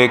1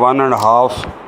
1½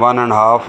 1½